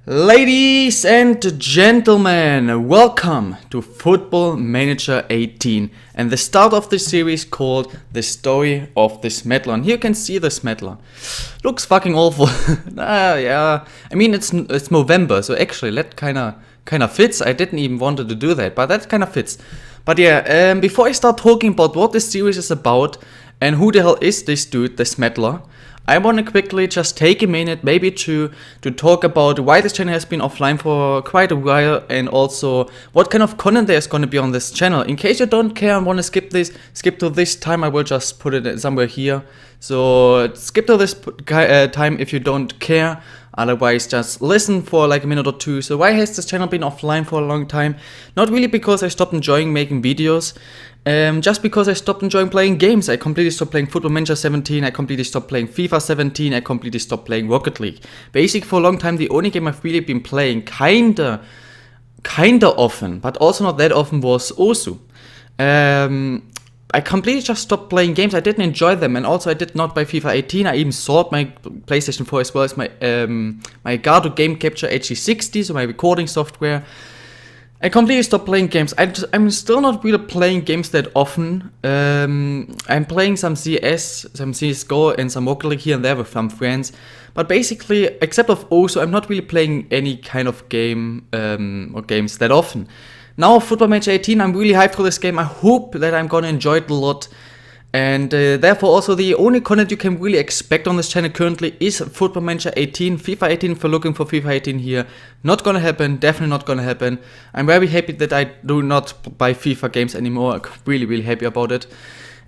Ladies and gentlemen, welcome to Football Manager 18 and the start of the series called The Story of the Smedler. And here you can see the Smedler. Looks fucking awful. Yeah, I mean it's November, so actually that kind of fits. I didn't even wanted to do that, but that kind of fits. But yeah, before I start talking about what this series is about and who the hell is this dude, the Smedler, I want to quickly just take a minute maybe to talk about why this channel has been offline for quite a while and also what kind of content there is going to be on this channel. In case you don't care and want to skip to this time, I will just put it somewhere here. So skip to this time if you don't care. Otherwise, just listen for like a minute or two. So why has this channel been offline for a long time? Not really because I stopped enjoying making videos. Just because I stopped enjoying playing games. I completely stopped playing Football Manager 17, I completely stopped playing FIFA 17, I completely stopped playing Rocket League. Basically for a long time the only game I've really been playing kinda often, but also not that often, was sooo. I completely just stopped playing games, I didn't enjoy them, and also I did not buy FIFA 18, I even sold my PlayStation 4 as well as my Elgato Game Capture HD60, so my recording software. I completely stopped playing games. I'm still not really playing games that often. I'm playing some CS, some CSGO, and some Rocket League here and there with some friends. But basically, except of sooo, I'm not really playing any kind of game or games that often. Now, Football Manager 18, I'm really hyped for this game. I hope that I'm gonna enjoy it a lot. And therefore also the only content you can really expect on this channel currently is Football Manager 18, FIFA 18 if you're looking for FIFA 18 here. Not gonna happen, definitely not gonna happen. I'm very happy that I do not buy FIFA games anymore, I'm really happy about it.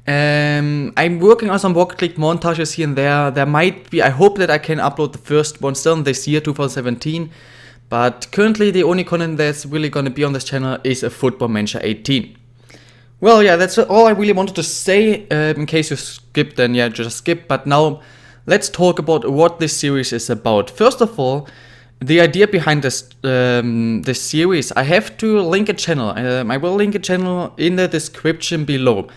I'm working on some Rocket League montages here and there. There might be, I hope that I can upload the first one still this year, 2017. But currently the only content that's really gonna be on this channel is a Football Manager 18. Well, yeah, that's all I really wanted to say. In case you skipped, then yeah, just skip. But now, let's talk about what this series is about. First of all, the idea behind this series, I have to link a channel. I will link a channel in the description below.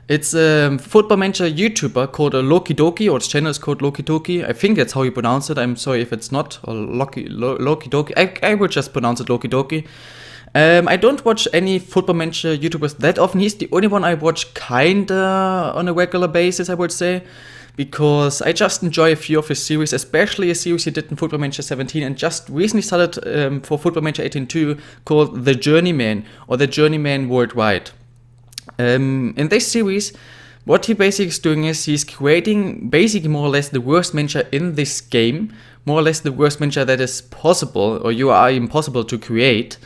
It's a Football Manager YouTuber called Loki Doki, or its channel is called Loki Doki. I think that's how you pronounce it. I'm sorry if it's not, or Loki Doki. I will just pronounce it Loki Doki. I don't watch any Football Manager YouTubers that often. He's the only one I watch kinda on a regular basis, I would say, because I just enjoy a few of his series, especially a series he did in Football Manager 17 and just recently started for Football Manager 18 too, called The Journeyman, or The Journeyman Worldwide. In this series, what he basically is doing is he's creating basically more or less the worst manager in this game, more or less the worst manager that is possible, or you are impossible to create.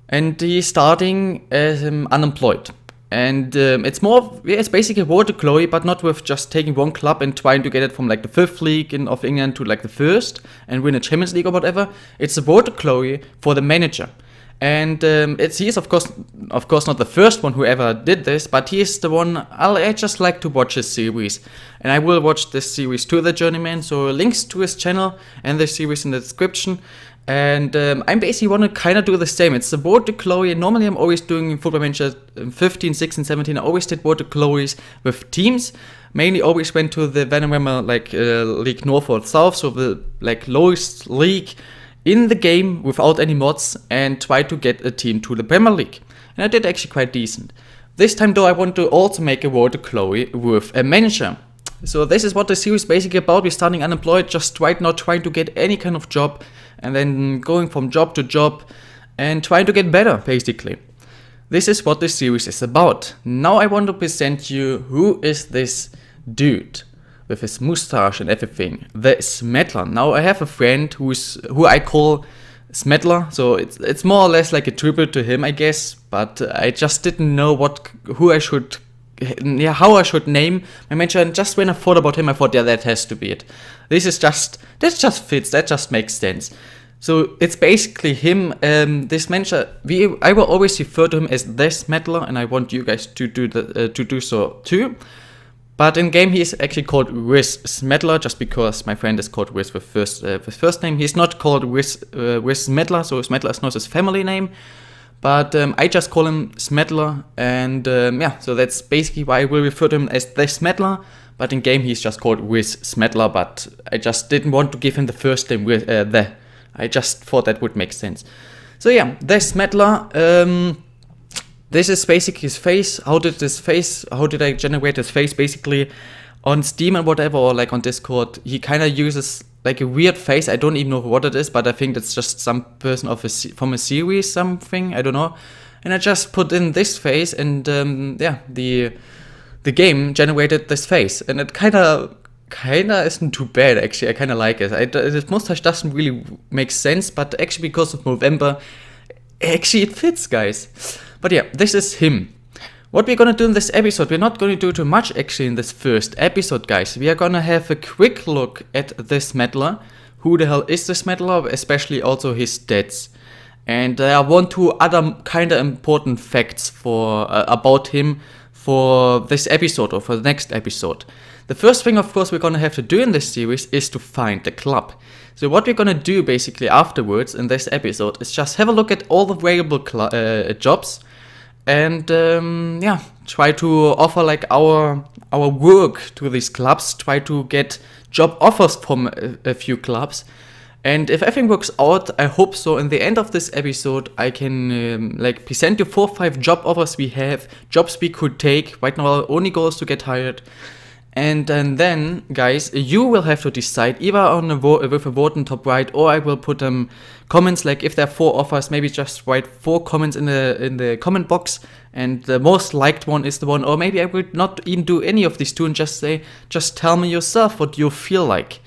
And he's starting as unemployed. And it's basically a road to glory, but not with just taking one club and trying to get it from like the 5th league of England to like the 1st and win a Champions League or whatever. It's a road to glory for the manager. And he is of course not the first one who ever did this, but he is the one I just like to watch his series. And I will watch this series to The Journeyman, so links to his channel and the series in the description. And I basically want to kind of do the same. It's the road to glory. Normally I'm always doing Football Manager 15, 16, 17. I always did road to glories with teams. Mainly always went to the Venom like League North or South, so the like lowest league in the game without any mods, and try to get a team to the Premier League. And I did actually quite decent. This time though I want to also make a road to glory with a manager. So this is what the series is basically about. We're starting unemployed, just right now trying to get any kind of job, and then going from job to job and trying to get better, basically. This is what this series is about. Now I want to present you who is this dude with his mustache and everything, the Smedler. Now I have a friend who I call Smedler, so it's more or less like a tribute to him, I guess. But I just didn't know how I should name my manager, and just when I thought about him, I thought, yeah, that has to be it. That just fits, that just makes sense. So it's basically him, this manager, I will always refer to him as the Smedler, and I want you guys to do so too. But in game he is actually called Riz Smedler, just because my friend is called Riz with first name. He's not called Riz Smedler, so Smedler is not his family name. But I just call him Smedler, and yeah, so that's basically why I will refer to him as the Smedler. But in game he's just called Riz Smedler, but I just didn't want to give him the first name with the. I just thought that would make sense. So yeah, the Smedler, this is basically his face. How did I generate his face? Basically on Steam and whatever, or like on Discord, he kind of uses like a weird face. I don't even know what it is, but I think it's just some person from a series, something, I don't know. And I just put in this face, and yeah, the game generated this face, and it kind of isn't too bad actually. I kind of like it. This mustache doesn't really make sense, but actually because of November, actually it fits, guys. But yeah, this is him. What we're gonna do in this episode, we're not gonna do too much actually in this first episode, guys. We are gonna have a quick look at the Smedler. Who the hell is the Smedler? Especially also his stats. And there are 1-2 other kind of important facts for about him for this episode or for the next episode. The first thing, of course, we're gonna have to do in this series is to find the club. So what we're gonna do basically afterwards in this episode is just have a look at all the available jobs, and yeah, try to offer like our work to these clubs. Try to get job offers from a few clubs. And if everything works out, I hope so, in the end of this episode, I can like present you 4 or 5 job offers we have, jobs we could take. Right now our only goal is to get hired. And then, guys, you will have to decide either on with a vote in top right, or I will put comments, like if there are 4 offers, maybe just write 4 comments in the comment box, and the most liked one is the one, or maybe I would not even do any of these 2 and just tell me yourself what you feel like.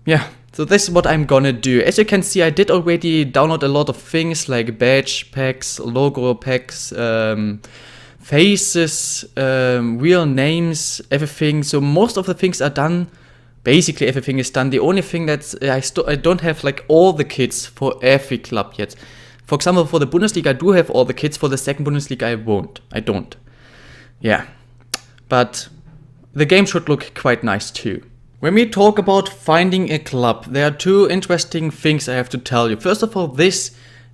Yeah. So this is what I'm gonna do. As you can see, I did already download a lot of things like badge packs, logo packs, faces, real names, everything. So most of the things are done. Basically everything is done. The only thing that I don't have like all the kits for every club yet. For example, for the Bundesliga I do have all the kits. For the second Bundesliga I don't. Yeah. But the game should look quite nice too. When we talk about finding a club, there are 2 interesting things I have to tell you. First of all, these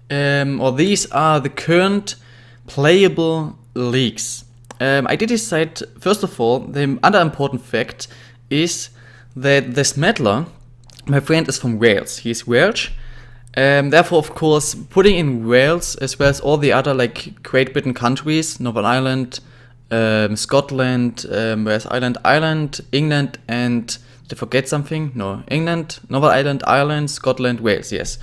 are the current playable leagues. I did decide, first of all, the other important fact is that the Smedler, my friend, is from Wales. He's Welsh. Therefore, of course, putting in Wales as well as all the other like Great Britain countries, Northern Ireland, Scotland, where's Ireland, England, and did I forget something? No, England, Northern Ireland, Scotland, Wales, yes.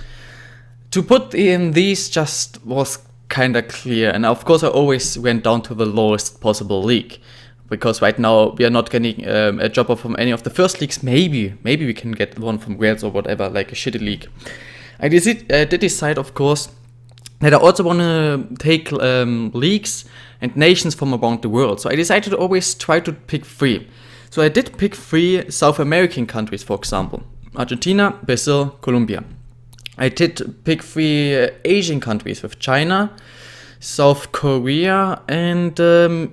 To put in these just was kind of clear, and of course I always went down to the lowest possible league, because right now we are not getting a job offer from any of the first leagues. Maybe we can get one from Wales or whatever, like a shitty league. I did decide, of course, that I also want to take leagues and nations from around the world. So I decided to always try to pick 3. So I did pick 3 South American countries, for example. Argentina, Brazil, Colombia. I did pick 3 Asian countries with China, South Korea, and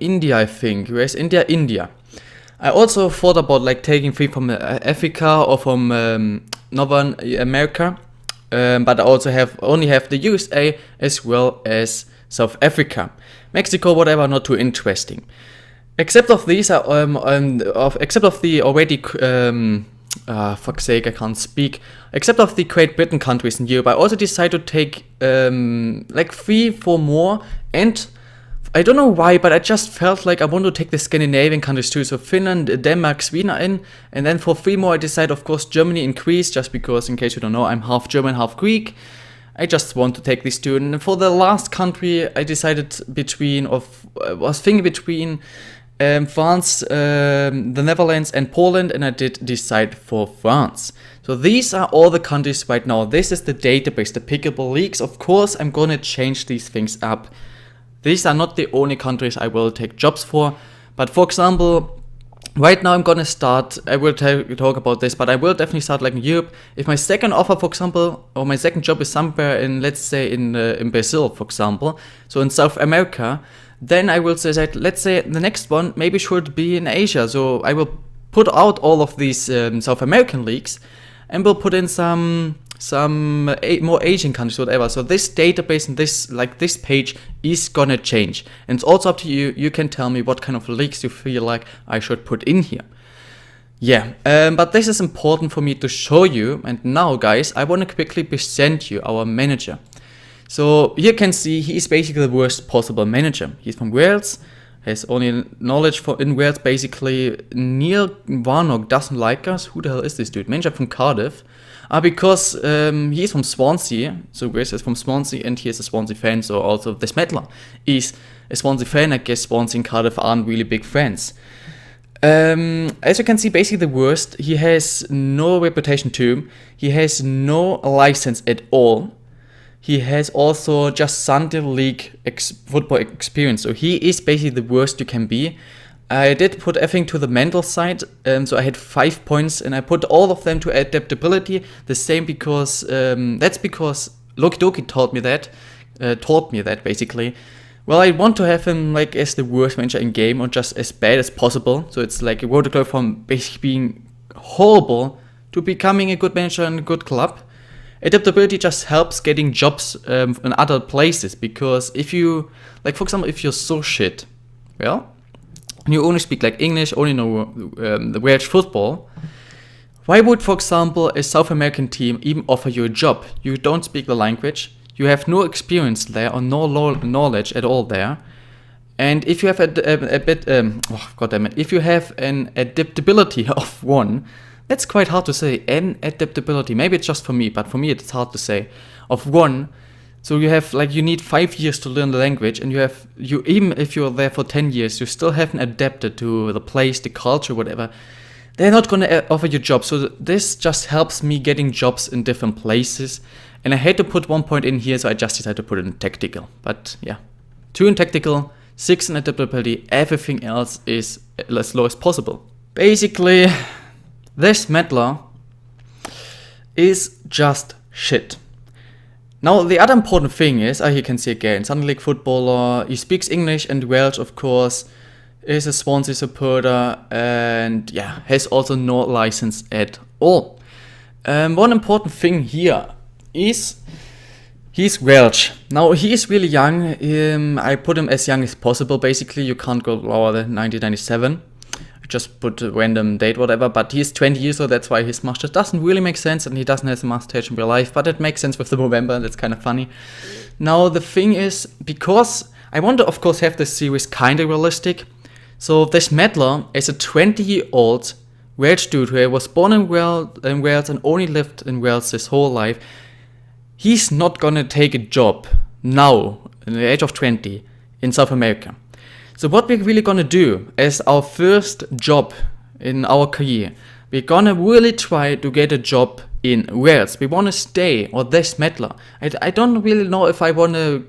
India, I think. Where's India? India. I also thought about like taking 3 from Africa or from Northern America. But I also only have the USA as well as South Africa. Mexico, whatever, not too interesting. Except of these, except of the already, fuck's sake, I can't speak. Except of the Great Britain countries in Europe, I also decided to take like 3-4 more. And I don't know why, but I just felt like I want to take the Scandinavian countries too. So Finland, Denmark, Sweden are in. And then for 3 more, I decided, of course, Germany and Greece, just because, in case you don't know, I'm half German, half Greek. I just want to take these 2. And for the last country, I decided was thinking between France, the Netherlands, and Poland, and I did decide for France. So these are all the countries right now. This is the database, the pickable leagues. Of course, I'm gonna change these things up. These are not the only countries I will take jobs for, but for example, right now I'm gonna start, I will talk about this, but I will definitely start like in Europe. If my second offer, for example, or my second job is somewhere in, let's say in Brazil, for example, so in South America, then I will say that, let's say the next one maybe should be in Asia. So I will put out all of these South American leagues and will put in some more Asian countries, whatever. So this database and this page is gonna change, and it's also up to you. You can tell me what kind of leagues you feel like I should put in here. Yeah, but this is important for me to show you. And now, guys, I want to quickly present you our manager. So here you can see he is basically the worst possible manager. He's from Wales, has only knowledge in Wales basically. Neil Warnock doesn't like us. Who the hell is this dude? Manager from Cardiff. Because he is from Swansea. So Wales is from Swansea and he is a Swansea fan. So also the Smedler is a Swansea fan. I guess Swansea and Cardiff aren't really big friends. As you can see, basically the worst. He has no reputation to him. He has no license at all. He has also just Sunday League football experience. So he is basically the worst you can be. I did put everything to the mental side. So I had 5 points and I put all of them to adaptability. The same because that's because Loki Doki taught me that basically. Well, I want to have him like as the worst manager in game or just as bad as possible. So it's like a road to go from basically being horrible to becoming a good manager in a good club. Adaptability just helps getting jobs in other places, because if you, like for example, if you're so shit, well, and you only speak like English, only know the Welsh football, why would, for example, a South American team even offer you a job? You don't speak the language. You have no experience there or no knowledge at all there, and if you have if you have an adaptability of 1, that's quite hard to say. An adaptability, maybe it's just for me, but for me it's hard to say. Of 1, so you have like you need 5 years to learn the language, and you even if you're there for 10 years, you still haven't adapted to the place, the culture, whatever. They're not gonna offer you jobs. So this just helps me getting jobs in different places. And I had to put 1 point in here, so I just decided to put it in tactical. But yeah, 2 in tactical, 6 in adaptability, everything else is as low as possible. Basically, this Smedler is just shit. Now, the other important thing is, you can see again, Sunday League footballer, he speaks English and Welsh, of course, is a Swansea supporter, and yeah, has also no license at all. One important thing here is he's Welsh. Now he is really young. I put him as young as possible. Basically, you can't go lower than 1997. I just put a random date, whatever. But he's 20 years old. That's why his mustache doesn't really make sense, and he doesn't have a mustache in real life. But it makes sense with the November. That's kind of funny. Now the thing is, because I want to, of course, have this series kind of realistic. So this Smedler is a 20-year-old Welsh dude who was born in Wales and only lived in Wales his whole life. He's not gonna take a job now, at the age of 20, in South America. So what we're really gonna do as our first job in our career, we're gonna really try to get a job in Wales. We wanna stay, or this Smedler. I don't really know if I wanna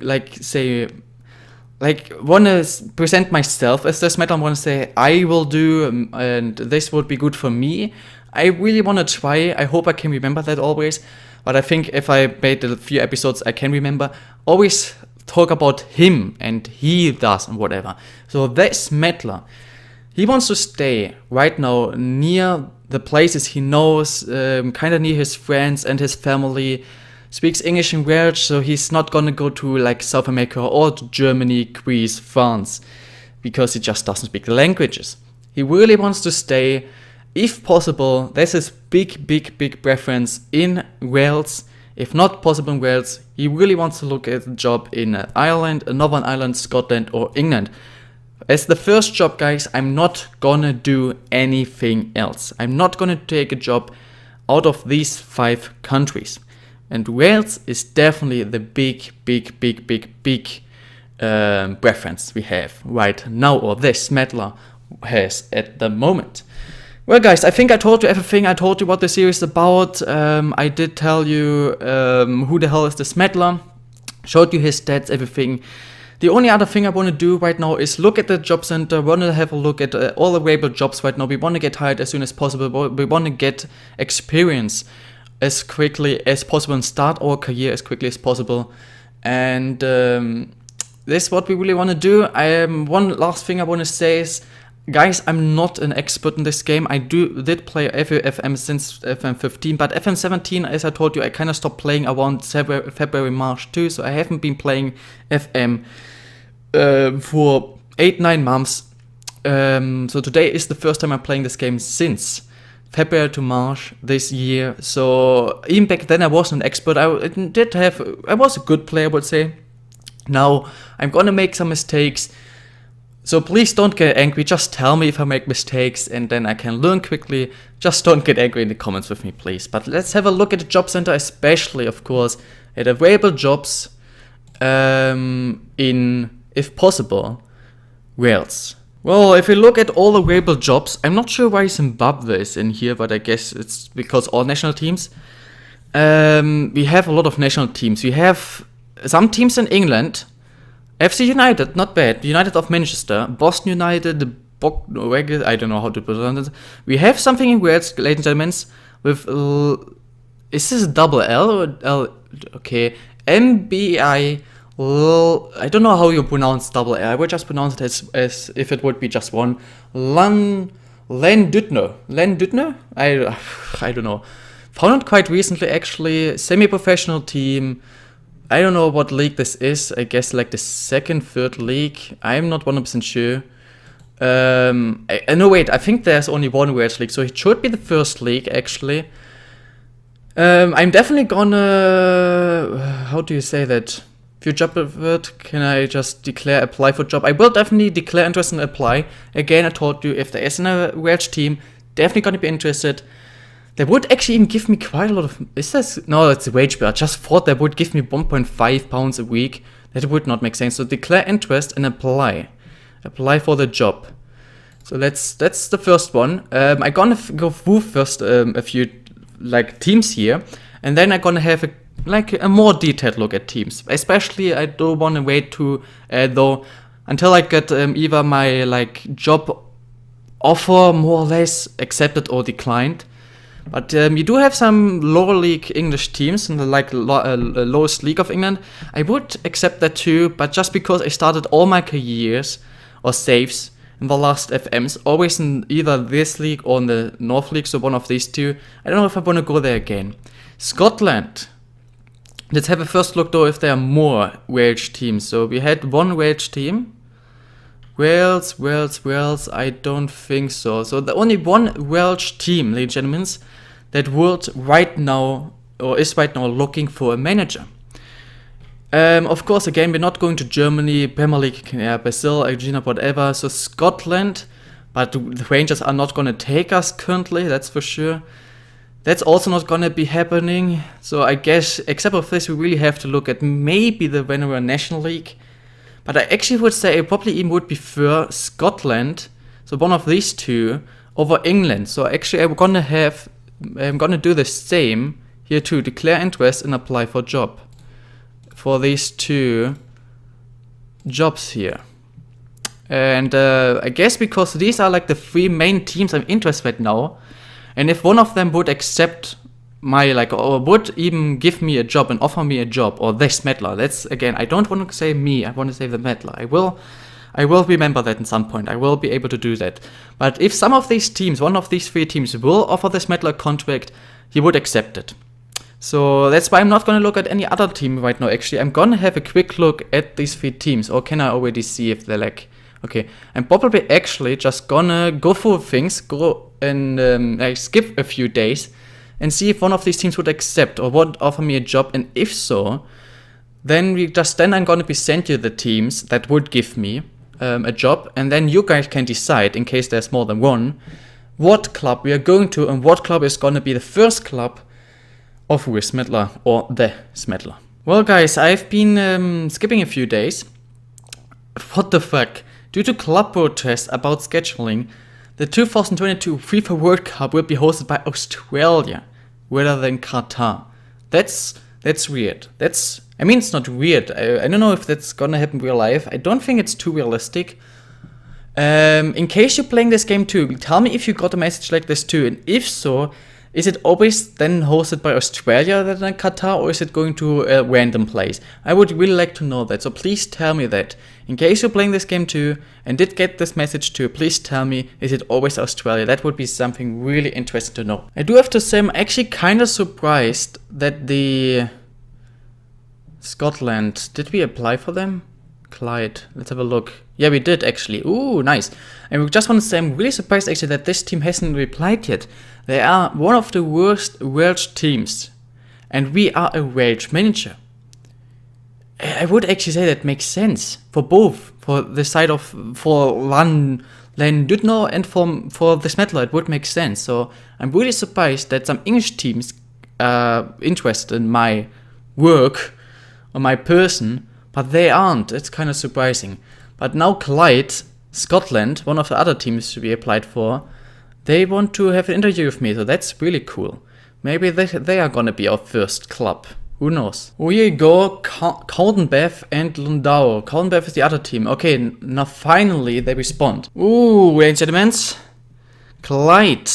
wanna present myself as this Smedler. I wanna say I will do, and this would be good for me. I really wanna try. I hope I can remember that always. But I think if I made a few episodes, I can remember. Always talk about him and he does and whatever. So this Smedler, he wants to stay right now near the places he knows, kind of near his friends and his family. Speaks English and Welsh, so he's not gonna go to like South America or to Germany, Greece, France, because he just doesn't speak the languages. He really wants to stay. If possible, there's his big preference in Wales. If not possible in Wales, he really wants to look at a job in Ireland, Northern Ireland, Scotland or England. As the first job, guys, I'm not gonna do anything else. I'm not gonna take a job out of these 5 countries. And Wales is definitely the big preference we have right now, or this Smedler has at the moment. Well, guys, I think I told you everything. I told you what the series is about. I did tell you who the hell is the Smedler. Showed you his stats, everything. The only other thing I want to do right now is look at the job center. Want to have a look at all the available jobs right now. We want to get hired as soon as possible. We want to get experience as quickly as possible and start our career as quickly as possible. And this is what we really want to do. One last thing I want to say is, guys, I'm not an expert in this game. I did play FM since FM 15, but FM 17, as I told you, I kind of stopped playing around February, March too, so I haven't been playing FM for 8-9 months. So today is the first time I'm playing this game since. February to March this year. So even back then I wasn't an expert. I was a good player, I would say. Now I'm gonna make some mistakes. So please don't get angry, just tell me if I make mistakes and then I can learn quickly. Just don't get angry in the comments with me, please. But let's have a look at the job center, especially, of course, at available jobs in, if possible, Wales. Well, if we look at all the available jobs, I'm not sure why Zimbabwe is in here, but I guess it's because all national teams. We have a lot of national teams. We have some teams in England. FC United, not bad. United of Manchester, Boston United, I don't know how to pronounce it. We have something in Wales, ladies and gentlemen, with, is this a double L or L? Okay, MBI, I don't know how you pronounce double L. I would just pronounce it as if it would be just one. Len Dutner? I don't know. Found it quite recently, actually. Semi-professional team. I don't know what league this is. I guess like the second, third league. I'm not 100% sure. No, wait. I think there's only one Welsh league, so it should be the first league, actually. I'm definitely gonna... How do you say that? If you job word, can I just declare apply for job? I will definitely declare interest and apply. Again, I told you, if there isn't a Welsh team, definitely gonna be interested. They would actually even give me quite a lot of... Is this... No, it's a wage bill. I just thought they would give me £1.5 a week. That would not make sense. So declare interest and apply. Apply for the job. So that's the first one. I'm gonna go through first a few like teams here. And then I'm gonna have a more detailed look at teams. Especially I don't want to wait to though until I get either my like job offer more or less accepted or declined. But you do have some lower league English teams in the like lowest league of England. I would accept that too, but just because I started all my careers or saves in the last FMs, always in either this league or in the North League, so one of these two, I don't know if I want to go there again. Scotland. Let's have a first look though if there are more Welsh teams. So we had one Welsh team. Wales, I don't think so. So the only one Welsh team, ladies and gentlemen, that would right now, or is right now looking for a manager. Of course, again, we're not going to Germany, Premier League, Brazil, Argentina, whatever. So Scotland, but the Rangers are not going to take us currently, that's for sure. That's also not going to be happening. So I guess, except for this, we really have to look at maybe the Venezuela National League. But I actually would say I probably even would prefer Scotland, so one of these two, over England. So actually I'm gonna do the same here too, declare interest and apply for job for these two jobs here. And I guess because these are like the three main teams I'm interested in now, and if one of them would accept my like, or would even give me a job and offer me a job, or the Smedler. That's again, I don't want to say me, I want to say the Smedler. I will remember that at some point. I will be able to do that. But if some of these teams, one of these three teams will offer the Smedler contract, he would accept it. So that's why I'm not going to look at any other team right now. Actually, I'm going to have a quick look at these three teams. Or can I already see if they're like, okay. I'm probably actually just gonna go through things, go and skip a few days, and see if one of these teams would accept or would offer me a job, and if so, then I'm gonna be sent you the teams that would give me a job, and then you guys can decide, in case there's more than one, what club we are going to and what club is gonna be the first club of the Smedler or the Smedler. Well guys, I've been skipping a few days. What the fuck? Due to club protests about scheduling, the 2022 FIFA World Cup will be hosted by Australia rather than Qatar. That's weird. I mean, it's not weird. I don't know if that's gonna happen in real life. I don't think it's too realistic. In case you're playing this game too, tell me if you got a message like this too, and if so, is it always then hosted by Australia rather than Qatar, or is it going to a random place? I would really like to know that, so please tell me that. In case you're playing this game too, and did get this message too, please tell me, is it always Australia? That would be something really interesting to know. I do have to say, I'm actually kind of surprised that the Scotland, did we apply for them? Clyde. Let's have a look. Yeah, we did actually. Ooh, nice. And we just want to say I'm really surprised actually that this team hasn't replied yet. They are one of the worst Welsh teams. And we are a Welsh manager. I would actually say that makes sense for both. For the side of, for Len Dudno and for the Smedler, it would make sense. So I'm really surprised that some English teams are interested in my work or my person, but they aren't. It's kind of surprising. But now Clyde, Scotland, one of the other teams we applied for, they want to have an interview with me, so that's really cool. Maybe they are gonna be our first club. Who knows? Here you go, Cowdenbeath and Lundau. Cowdenbeath is the other team. Okay, now finally they respond. Ooh, ladies and gentlemen. Clyde.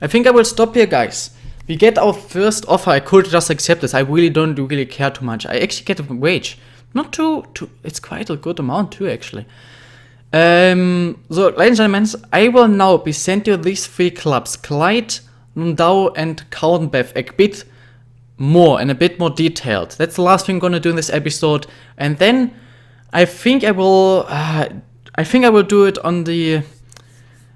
I think I will stop here, guys. We get our first offer. I could just accept this. I really don't really care too much. I actually get a wage. Not too, it's quite a good amount too, actually. So, ladies and gentlemen, I will now present you these 3 clubs. Clyde, Lundau and Cowdenbeath. A bit more and a bit more detailed. That's the last thing I'm gonna do in this episode. And then I think I will do it on the...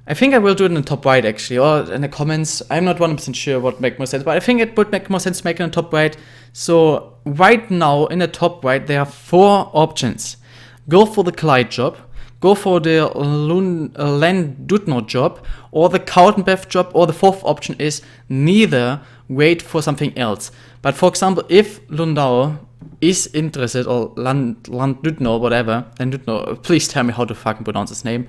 I think I will do it in the top right actually, or in the comments. I'm not 100% sure what makes more sense, but I think it would make more sense to make it in the top right. So right now in the top right there are 4 options. Go for the Clyde job, go for the Len Dudno job, or the Cowdenbeath job, or the 4th option is neither, wait for something else. But for example, if Lundau is interested, or Dudno, whatever, Dudno, please tell me how to fucking pronounce his name.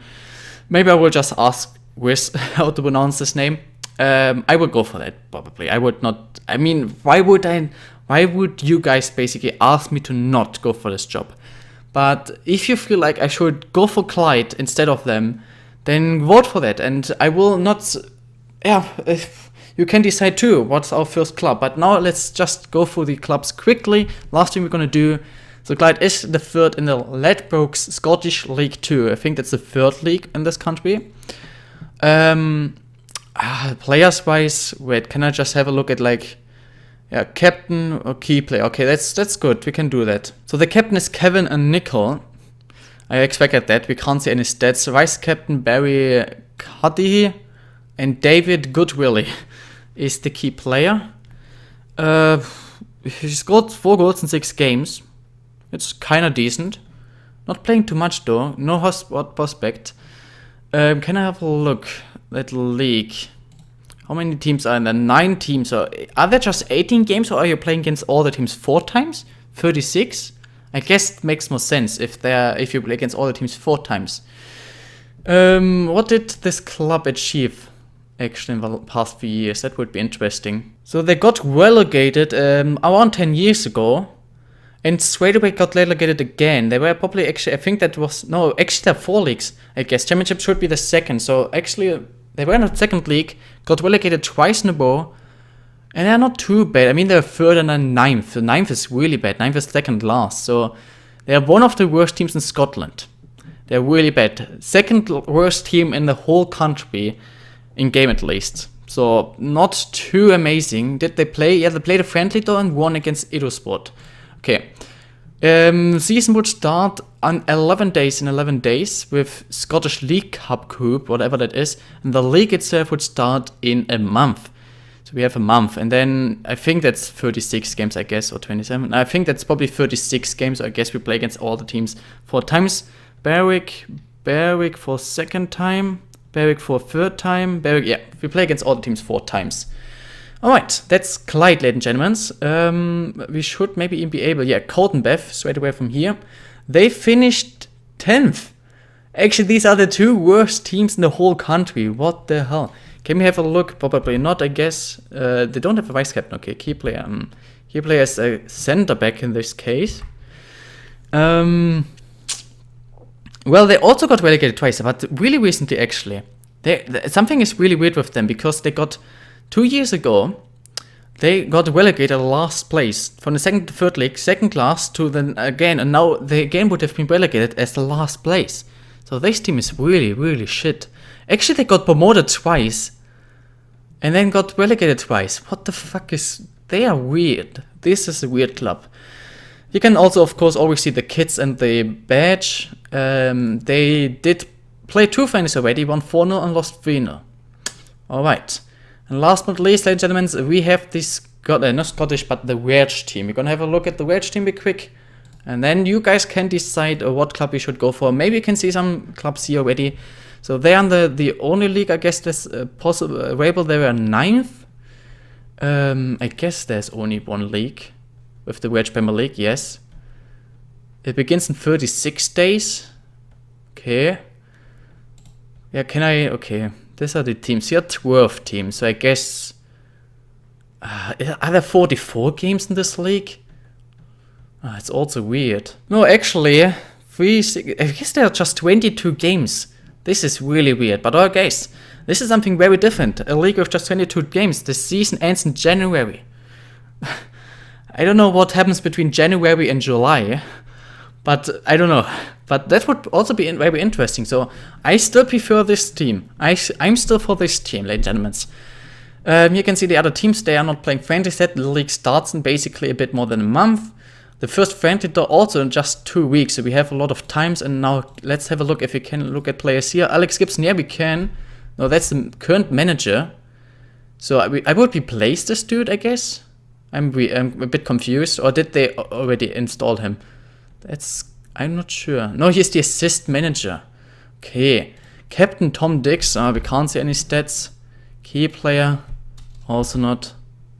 Maybe I will just ask Wiz how to pronounce his name. I would go for that, probably. I would not, I mean, why would you guys basically ask me to not go for this job? But if you feel like I should go for Clyde instead of them, then vote for that. And I will not, you can decide too what's our first club. But now let's just go through the clubs quickly. Last thing we're going to do. So Clyde is the 3rd in the Ladbrokes Scottish League 2. I think that's the 3rd league in this country. Players wise, wait, can I just have a look at like, captain or key player? Okay, that's good. We can do that. So the captain is Kevin and Nicol. I expected that. We can't see any stats. Vice captain Barry Cuddy and David Goodwillie is the key player. He's got 4 goals in 6 games. It's kind of decent. Not playing too much though. No hotspot prospect. Can I have a look at the league? How many teams are in there? 9 teams. Are there just 18 games, or are you playing against all the teams 4 times? 36? I guess it makes more sense if you play against all the teams 4 times. What did this club achieve actually in the past few years? That would be interesting. So they got relegated around 10 years ago. And straight away got relegated again. They were probably actually, I think that was, no, actually there are 4 leagues, I guess. Championship should be the 2nd. So actually, they were in the 2nd league, got relegated twice in a row. And they're not too bad. I mean, they're 3rd and then 9th. The 9th is really bad. 9th is 2nd last. So they're one of the worst teams in Scotland. They're really bad. 2nd worst team in the whole country, in game at least. So not too amazing. Did they play? Yeah, they played a friendly though and won against Edosport. Okay, season would start on 11 days in 11 days with Scottish League Cup Group, whatever that is, and the league itself would start in a month. So we have a month, and then I think that's 36 games, I guess, or 27. I think that's probably 36 games, so I guess we play against all the teams 4 times. Berwick for 2nd time, Berwick for 3rd time, we play against all the teams 4 times. Alright, that's Clyde, ladies and gentlemen. We should maybe even be able... Yeah, Cowdenbeath, straight away from here. They finished 10th. Actually, these are the 2 worst teams in the whole country. What the hell? Can we have a look? Probably not, I guess. They don't have a vice captain. Okay, key player. Key player is a center back in this case. Well, they also got relegated twice, but really recently, actually. Something is really weird with them, because they got... 2 years ago, they got relegated last place from the 2nd to 3rd league, 2nd class to then again, and now they again would have been relegated as the last place. So this team is really, really shit. Actually, they got promoted twice and then got relegated twice. What the fuck is... They are weird. This is a weird club. You can also, of course, always see the kids and the badge. They did play 2 friendlies already, won 4-0 and lost 3-0. Alright. And last but not least, ladies and gentlemen, we have this, not Scottish, but the Welsh team. We're gonna have a look at the Welsh team real quick. And then you guys can decide what club you should go for. Maybe you can see some clubs here already. So they are the only league, I guess, that's possible available. They were 9th. I guess there's only one league with the Welsh Premier League, yes. It begins in 36 days. Okay. Yeah, okay. These are the teams. Here are 12 teams, so I guess... are there 44 games in this league? It's also weird. No, actually, I guess there are just 22 games. This is really weird, but oh guys, this is something very different. A league with just 22 games. The season ends in January. I don't know what happens between January and July, but I don't know. But that would also be very interesting. So I still prefer this team. I'm still for this team, ladies and gentlemen. You can see the other teams. They are not playing friendly set. The league starts in basically a bit more than a month. The first friendly though also in just 2 weeks, so we have a lot of times. And now let's have a look if we can look at players here. Alex Gibson, yeah, we can. No, that's the current manager. So I would replace this dude, I guess. I'm a bit confused. Or did they already install him? I'm not sure. No, he's the assist manager. Okay. Captain Tom Dix. We can't see any stats. Key player. Also not.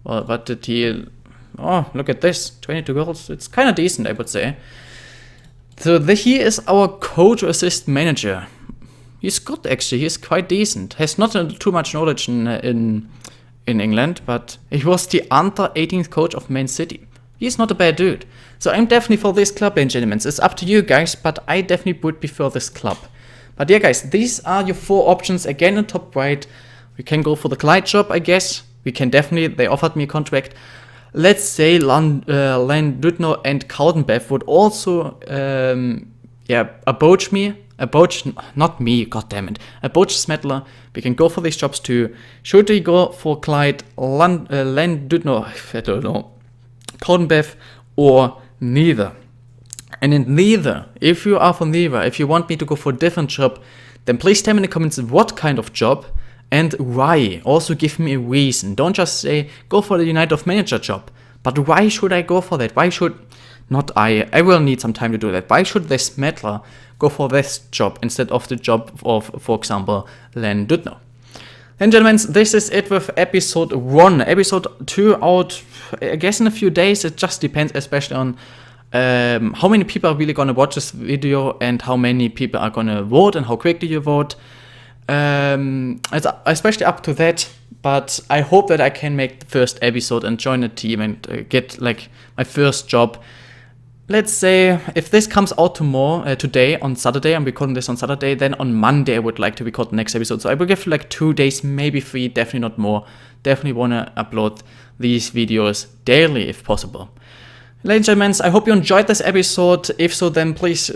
Well, what did he... Oh, look at this. 22 goals. It's kind of decent, I would say. So he is our coach or assist manager. He's good, actually. He's quite decent. Has not too much knowledge in England, but he was the under 18th coach of Man City. He's not a bad dude. So I'm definitely for this club, ladies and gentlemen. It's up to you guys, but I definitely would prefer this club. But yeah, guys, these are your 4 options. Again, in top right, we can go for the Clyde job, I guess. We can definitely, they offered me a contract. Let's say Llandudno and Cowdenbeath would also, approach me. Not me, goddammit. Approach Smedler. We can go for these jobs too. Should we go for Clyde, Llandudno, I don't know, Cowdenbeath, or neither? And in neither, if you are for neither, if you want me to go for a different job, then please tell me in the comments what kind of job and why. Also give me a reason. Don't just say, go for the United of Manager job. But why should I go for that? Why should... Not I will need some time to do that. Why should this Smedler go for this job instead of the job of, for example, Llandudno? And gentlemen, this is it with episode 1. Episode 2 out, I guess, in a few days. It just depends, especially on how many people are really gonna watch this video and how many people are gonna vote and how quickly you vote. It's especially up to that, but I hope that I can make the first episode and join a team and get like my first job. Let's say if this comes out today on Saturday, I'm recording this on Saturday, then on Monday I would like to record the next episode. So I will give like 2 days, maybe 3, definitely not more. Definitely want to upload these videos daily if possible. Ladies and gentlemen, I hope you enjoyed this episode. If so, then please,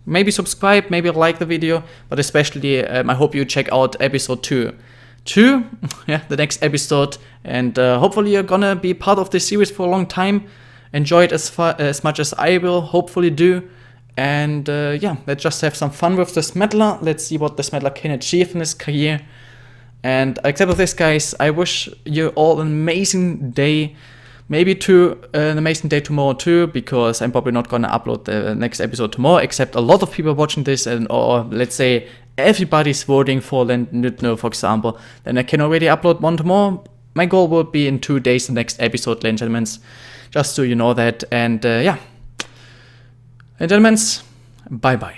maybe subscribe, maybe like the video, but especially I hope you check out episode 2. The next episode, and hopefully you're gonna be part of this series for a long time. Enjoy it as much as I will hopefully do, and let's just have some fun with the Smedler. Let's see what the Smedler can achieve in his career. And except for this, guys, I wish you all an amazing day. Maybe an amazing day tomorrow too, because I'm probably not gonna upload the next episode tomorrow, except a lot of people watching this, or let's say everybody's voting for Llandudno, for example, then I can already upload one tomorrow. My goal would be in 2 days the next episode, ladies and gentlemen, just so you know that. And and gentlemen, bye bye.